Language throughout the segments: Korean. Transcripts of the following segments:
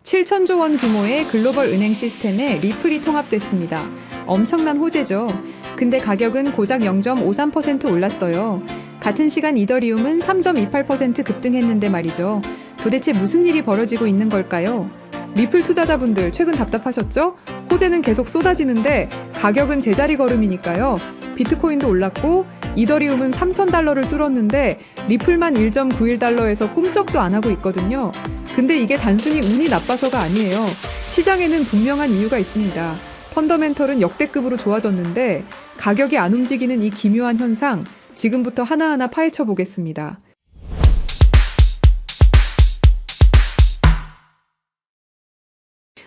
7천조 원 규모의 글로벌 은행 시스템에 리플이 통합됐습니다. 엄청난 호재죠. 근데 가격은 고작 0.53% 올랐어요. 같은 시간 이더리움은 3.28% 급등했는데 말이죠. 도대체 무슨 일이 벌어지고 있는 걸까요? 리플 투자자분들 최근 답답하셨죠? 호재는 계속 쏟아지는데 가격은 제자리 걸음이니까요. 비트코인도 올랐고 이더리움은 3,000달러를 뚫었는데 리플만 1.91달러에서 꿈쩍도 안 하고 있거든요. 근데 이게 단순히 운이 나빠서가 아니에요. 시장에는 분명한 이유가 있습니다. 펀더멘털은 역대급으로 좋아졌는데 가격이 안 움직이는 이 기묘한 현상, 지금부터 하나하나 파헤쳐 보겠습니다.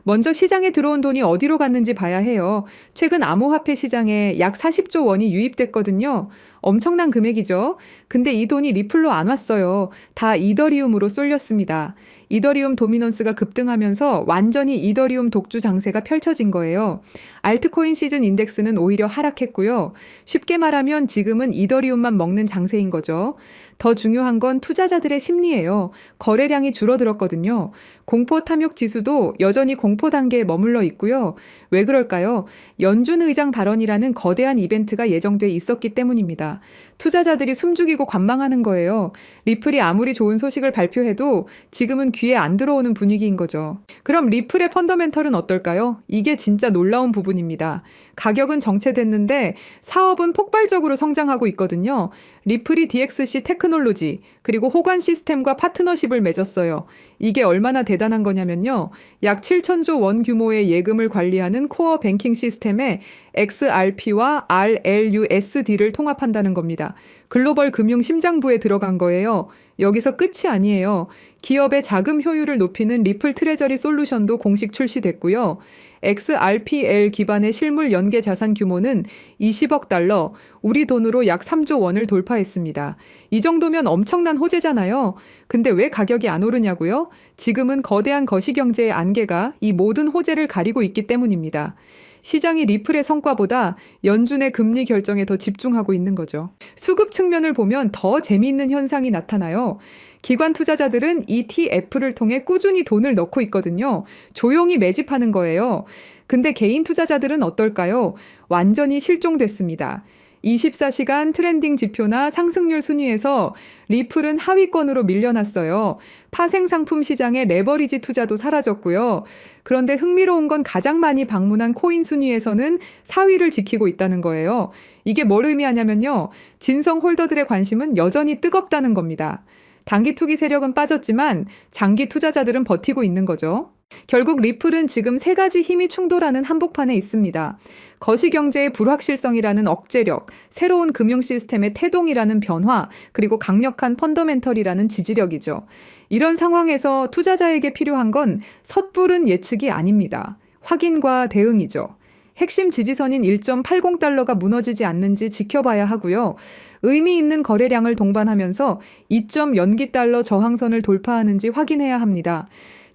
먼저 시장에 들어온 돈이 어디로 갔는지 봐야 해요. 최근 암호화폐 시장에 약 40조 원이 유입됐거든요. 엄청난 금액이죠. 근데 이 돈이 리플로 안 왔어요. 다 이더리움으로 쏠렸습니다. 이더리움 도미넌스가 급등하면서 완전히 이더리움 독주 장세가 펼쳐진 거예요. 알트코인 시즌 인덱스는 오히려 하락했고요. 쉽게 말하면 지금은 이더리움만 먹는 장세인 거죠. 더 중요한 건 투자자들의 심리예요. 거래량이 줄어들었거든요. 공포 탐욕 지수도 여전히 공포 단계에 머물러 있고요. 왜 그럴까요? 연준 의장 발언이라는 거대한 이벤트가 예정돼 있었기 때문입니다. 투자자들이 숨죽이고 관망하는 거예요. 리플이 아무리 좋은 소식을 발표해도 지금은 귀에 안 들어오는 분위기인 거죠. 그럼 리플의 펀더멘털은 어떨까요? 이게 진짜 놀라운 부분입니다. 가격은 정체됐는데 사업은 폭발적으로 성장하고 있거든요. 리플이 DXC 테크놀로지 그리고 호관 시스템과 파트너십을 맺었어요. 이게 얼마나 대단한 거냐면요. 약 7천조 원 규모의 예금을 관리하는 코어 뱅킹 시스템에 XRP와 RLUSD를 통합한다는 겁니다. 글로벌 금융 심장부에 들어간 거예요. 여기서 끝이 아니에요. 기업의 자금 효율을 높이는 리플 트레저리 솔루션도 공식 출시됐고요. XRPL 기반의 실물 연계 자산 규모는 20억 달러, 우리 돈으로 약 3조 원을 돌파했습니다. 이 정도면 엄청난 호재잖아요. 근데 왜 가격이 안 오르냐고요? 지금은 거대한 거시경제의 안개가 이 모든 호재를 가리고 있기 때문입니다. 시장이 리플의 성과보다 연준의 금리 결정에 더 집중하고 있는 거죠. 수급 측면을 보면 더 재미있는 현상이 나타나요. 기관 투자자들은 ETF를 통해 꾸준히 돈을 넣고 있거든요. 조용히 매집하는 거예요. 근데 개인 투자자들은 어떨까요? 완전히 실종됐습니다. 24시간 트렌딩 지표나 상승률 순위에서 리플은 하위권으로 밀려났어요. 파생상품 시장의 레버리지 투자도 사라졌고요. 그런데 흥미로운 건 가장 많이 방문한 코인 순위에서는 4위를 지키고 있다는 거예요. 이게 뭘 의미하냐면요. 진성 홀더들의 관심은 여전히 뜨겁다는 겁니다. 단기 투기 세력은 빠졌지만 장기 투자자들은 버티고 있는 거죠. 결국 리플은 지금 세 가지 힘이 충돌하는 한복판에 있습니다. 거시경제의 불확실성이라는 억제력, 새로운 금융 시스템의 태동이라는 변화, 그리고 강력한 펀더멘털이라는 지지력이죠. 이런 상황에서 투자자에게 필요한 건 섣부른 예측이 아닙니다. 확인과 대응이죠. 핵심 지지선인 1.80달러가 무너지지 않는지 지켜봐야 하고요. 의미 있는 거래량을 동반하면서 2점 연기달러 저항선을 돌파하는지 확인해야 합니다.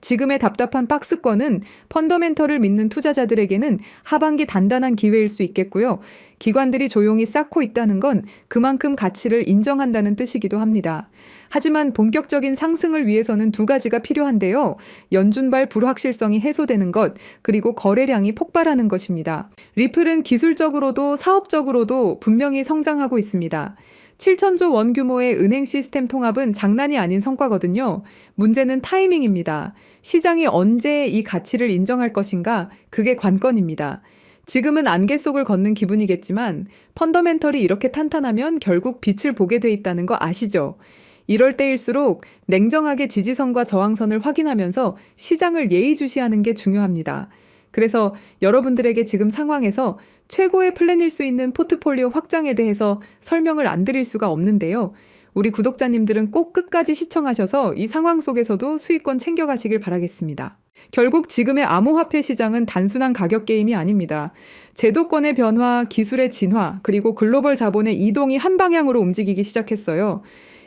지금의 답답한 박스권은 펀더멘털을 믿는 투자자들에게는 하반기 단단한 기회일 수 있겠고요. 기관들이 조용히 쌓고 있다는 건 그만큼 가치를 인정한다는 뜻이기도 합니다. 하지만 본격적인 상승을 위해서는 두 가지가 필요한데요. 연준발 불확실성이 해소되는 것, 그리고 거래량이 폭발하는 것입니다. 리플은 기술적으로도 사업적으로도 분명히 성장하고 있습니다. 7천조 원 규모의 은행 시스템 통합은 장난이 아닌 성과거든요. 문제는 타이밍입니다. 시장이 언제 이 가치를 인정할 것인가? 그게 관건입니다. 지금은 안개 속을 걷는 기분이겠지만 펀더멘털이 이렇게 탄탄하면 결국 빛을 보게 돼 있다는 거 아시죠? 이럴 때일수록 냉정하게 지지선과 저항선을 확인하면서 시장을 예의주시하는 게 중요합니다. 그래서 여러분들에게 지금 상황에서 최고의 플랜일 수 있는 포트폴리오 확장에 대해서 설명을 안 드릴 수가 없는데요. 우리 구독자님들은 꼭 끝까지 시청하셔서 이 상황 속에서도 수익권 챙겨가시길 바라겠습니다. 결국 지금의 암호화폐 시장은 단순한 가격 게임이 아닙니다. 제도권의 변화, 기술의 진화, 그리고 글로벌 자본의 이동이 한 방향으로 움직이기 시작했어요.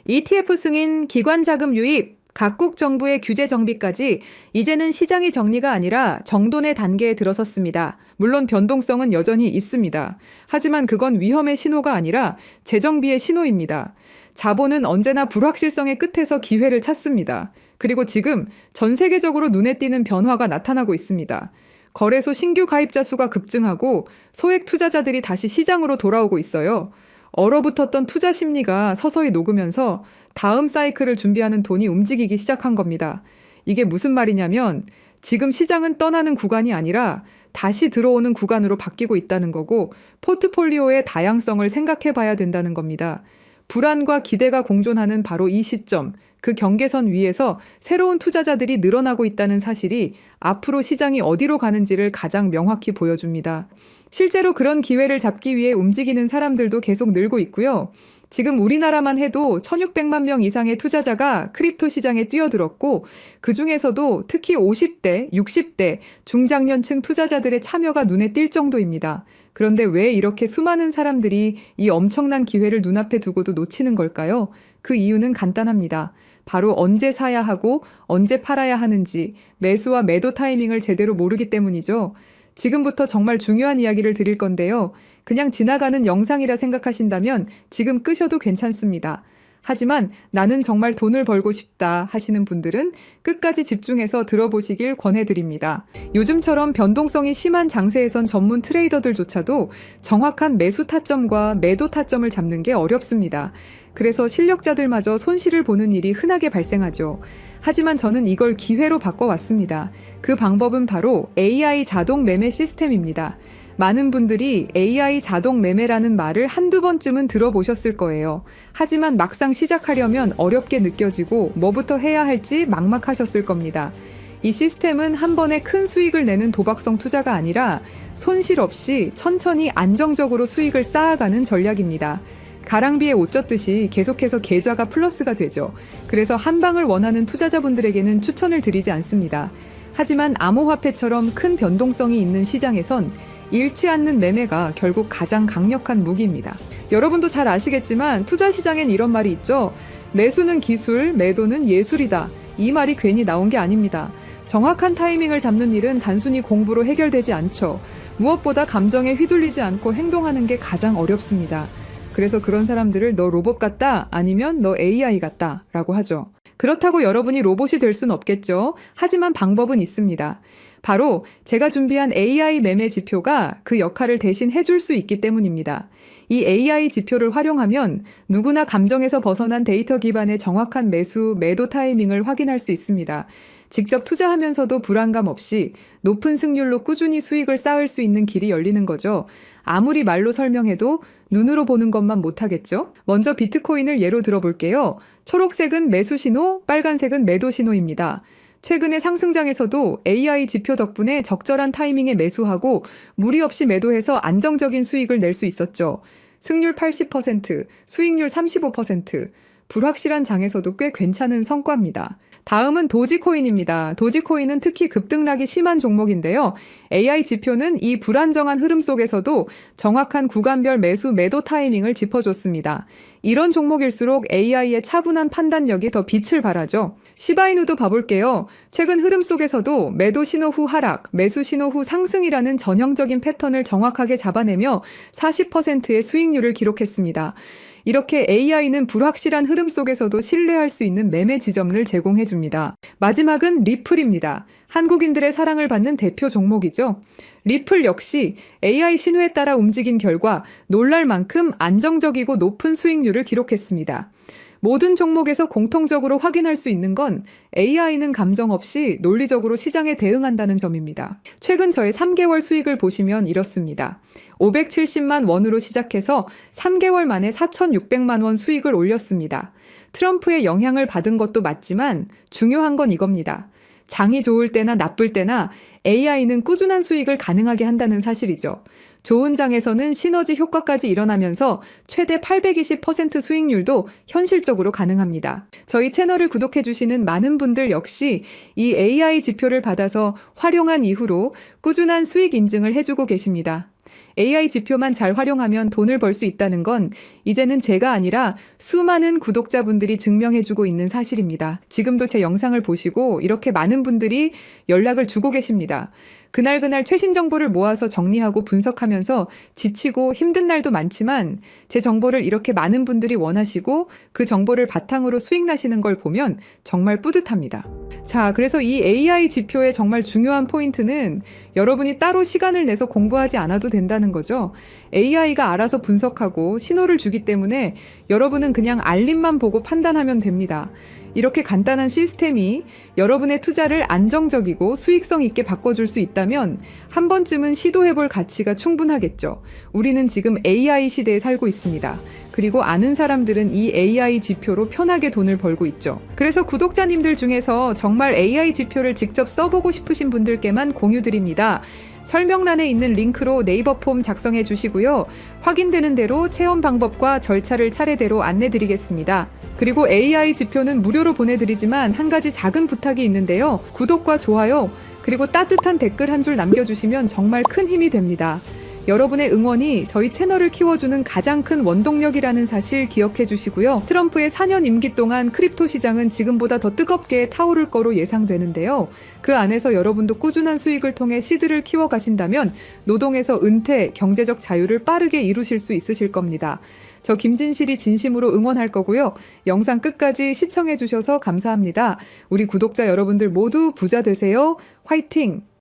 ETF 승인, 기관 자금 유입, 각국 정부의 규제 정비까지 이제는 시장이 정리가 아니라 정돈의 단계에 들어섰습니다. 물론 변동성은 여전히 있습니다. 하지만 그건 위험의 신호가 아니라 재정비의 신호입니다. 자본은 언제나 불확실성의 끝에서 기회를 찾습니다. 그리고 지금 전 세계적으로 눈에 띄는 변화가 나타나고 있습니다. 거래소 신규 가입자 수가 급증하고 소액 투자자들이 다시 시장으로 돌아오고 있어요. 얼어붙었던 투자 심리가 서서히 녹으면서 다음 사이클을 준비하는 돈이 움직이기 시작한 겁니다. 이게 무슨 말이냐면 지금 시장은 떠나는 구간이 아니라 다시 들어오는 구간으로 바뀌고 있다는 거고 포트폴리오의 다양성을 생각해 봐야 된다는 겁니다. 불안과 기대가 공존하는 바로 이 시점, 그 경계선 위에서 새로운 투자자들이 늘어나고 있다는 사실이 앞으로 시장이 어디로 가는지를 가장 명확히 보여줍니다. 실제로 그런 기회를 잡기 위해 움직이는 사람들도 계속 늘고 있고요. 지금 우리나라만 해도 1,600만 명 이상의 투자자가 크립토 시장에 뛰어들었고 그중에서도 특히 50대, 60대 중장년층 투자자들의 참여가 눈에 띌 정도입니다. 그런데 왜 이렇게 수많은 사람들이 이 엄청난 기회를 눈앞에 두고도 놓치는 걸까요? 그 이유는 간단합니다. 바로 언제 사야 하고 언제 팔아야 하는지 매수와 매도 타이밍을 제대로 모르기 때문이죠. 지금부터 정말 중요한 이야기를 드릴 건데요. 그냥 지나가는 영상이라 생각하신다면 지금 끄셔도 괜찮습니다. 하지만 나는 정말 돈을 벌고 싶다 하시는 분들은 끝까지 집중해서 들어보시길 권해드립니다. 요즘처럼 변동성이 심한 장세에선 전문 트레이더들조차도 정확한 매수 타점과 매도 타점을 잡는 게 어렵습니다. 그래서 실력자들마저 손실을 보는 일이 흔하게 발생하죠. 하지만 저는 이걸 기회로 바꿔왔습니다. 그 방법은 바로 AI 자동 매매 시스템입니다. 많은 분들이 AI 자동 매매라는 말을 한두 번쯤은 들어보셨을 거예요. 하지만 막상 시작하려면 어렵게 느껴지고 뭐부터 해야 할지 막막하셨을 겁니다. 이 시스템은 한 번에 큰 수익을 내는 도박성 투자가 아니라 손실 없이 천천히 안정적으로 수익을 쌓아가는 전략입니다. 가랑비에 옷 젖듯이 계속해서 계좌가 플러스가 되죠. 그래서 한 방을 원하는 투자자분들에게는 추천을 드리지 않습니다. 하지만 암호화폐처럼 큰 변동성이 있는 시장에선 잃지 않는 매매가 결국 가장 강력한 무기입니다. 여러분도 잘 아시겠지만 투자 시장엔 이런 말이 있죠. 매수는 기술, 매도는 예술이다. 이 말이 괜히 나온 게 아닙니다. 정확한 타이밍을 잡는 일은 단순히 공부로 해결되지 않죠. 무엇보다 감정에 휘둘리지 않고 행동하는 게 가장 어렵습니다. 그래서 그런 사람들을 너 로봇 같다 아니면 너 AI 같다 라고 하죠. 그렇다고 여러분이 로봇이 될 순 없겠죠. 하지만 방법은 있습니다. 바로 제가 준비한 AI 매매 지표가 그 역할을 대신 해줄 수 있기 때문입니다. 이 AI 지표를 활용하면 누구나 감정에서 벗어난 데이터 기반의 정확한 매수, 매도 타이밍을 확인할 수 있습니다. 직접 투자하면서도 불안감 없이 높은 승률로 꾸준히 수익을 쌓을 수 있는 길이 열리는 거죠. 아무리 말로 설명해도 눈으로 보는 것만 못하겠죠? 먼저 비트코인을 예로 들어볼게요. 초록색은 매수 신호, 빨간색은 매도 신호입니다. 최근의 상승장에서도 AI 지표 덕분에 적절한 타이밍에 매수하고 무리 없이 매도해서 안정적인 수익을 낼 수 있었죠. 승률 80%, 수익률 35%, 불확실한 장에서도 꽤 괜찮은 성과입니다. 다음은 도지코인입니다. 도지코인은 특히 급등락이 심한 종목인데요. AI 지표는 이 불안정한 흐름 속에서도 정확한 구간별 매수, 매도 타이밍을 짚어줬습니다. 이런 종목일수록 AI의 차분한 판단력이 더 빛을 발하죠. 시바이누도 봐볼게요. 최근 흐름 속에서도 매도 신호 후 하락, 매수 신호 후 상승이라는 전형적인 패턴을 정확하게 잡아내며 40%의 수익률을 기록했습니다. 이렇게 AI는 불확실한 흐름 속에서도 신뢰할 수 있는 매매 지점을 제공해줍니다. 마지막은 리플입니다. 한국인들의 사랑을 받는 대표 종목이죠. 리플 역시 AI 신호에 따라 움직인 결과 놀랄 만큼 안정적이고 높은 수익률을 기록했습니다. 모든 종목에서 공통적으로 확인할 수 있는 건 AI는 감정 없이 논리적으로 시장에 대응한다는 점입니다. 최근 저의 3개월 수익을 보시면 이렇습니다. 570만 원으로 시작해서 3개월 만에 4,600만 원 수익을 올렸습니다. 트럼프의 영향을 받은 것도 맞지만 중요한 건 이겁니다. 장이 좋을 때나 나쁠 때나 AI는 꾸준한 수익을 가능하게 한다는 사실이죠. 좋은 장에서는 시너지 효과까지 일어나면서 최대 820% 수익률도 현실적으로 가능합니다. 저희 채널을 구독해주시는 많은 분들 역시 이 AI 지표를 받아서 활용한 이후로 꾸준한 수익 인증을 해주고 계십니다. AI 지표만 잘 활용하면 돈을 벌 수 있다는 건 이제는 제가 아니라 수많은 구독자분들이 증명해주고 있는 사실입니다. 지금도 제 영상을 보시고 이렇게 많은 분들이 연락을 주고 계십니다. 그날 최신 정보를 모아서 정리하고 분석하면서 지치고 힘든 날도 많지만 제 정보를 이렇게 많은 분들이 원하시고 그 정보를 바탕으로 수익 나시는 걸 보면 정말 뿌듯합니다. 자, 그래서 이 AI 지표의 정말 중요한 포인트는 여러분이 따로 시간을 내서 공부하지 않아도 된다는 거죠. AI가 알아서 분석하고 신호를 주기 때문에 여러분은 그냥 알림만 보고 판단하면 됩니다. 이렇게 간단한 시스템이 여러분의 투자를 안정적이고 수익성 있게 바꿔줄 수 있다면 한 번쯤은 시도해볼 가치가 충분하겠죠. 우리는 지금 AI 시대에 살고 있습니다. 그리고 아는 사람들은 이 AI 지표로 편하게 돈을 벌고 있죠. 그래서 구독자님들 중에서 정말 AI 지표를 직접 써보고 싶으신 분들께만 공유드립니다. 설명란에 있는 링크로 네이버 폼 작성해 주시고요. 확인되는 대로 체험 방법과 절차를 차례대로 안내드리겠습니다. 그리고 AI 지표는 무료로 보내드리지만 한 가지 작은 부탁이 있는데요. 구독과 좋아요, 그리고 따뜻한 댓글 한 줄 남겨주시면 정말 큰 힘이 됩니다. 여러분의 응원이 저희 채널을 키워주는 가장 큰 원동력이라는 사실 기억해 주시고요. 트럼프의 4년 임기 동안 크립토 시장은 지금보다 더 뜨겁게 타오를 거로 예상되는데요. 그 안에서 여러분도 꾸준한 수익을 통해 시드를 키워가신다면 노동에서 은퇴, 경제적 자유를 빠르게 이루실 수 있으실 겁니다. 저 김진실이 진심으로 응원할 거고요. 영상 끝까지 시청해 주셔서 감사합니다. 우리 구독자 여러분들 모두 부자 되세요. 화이팅!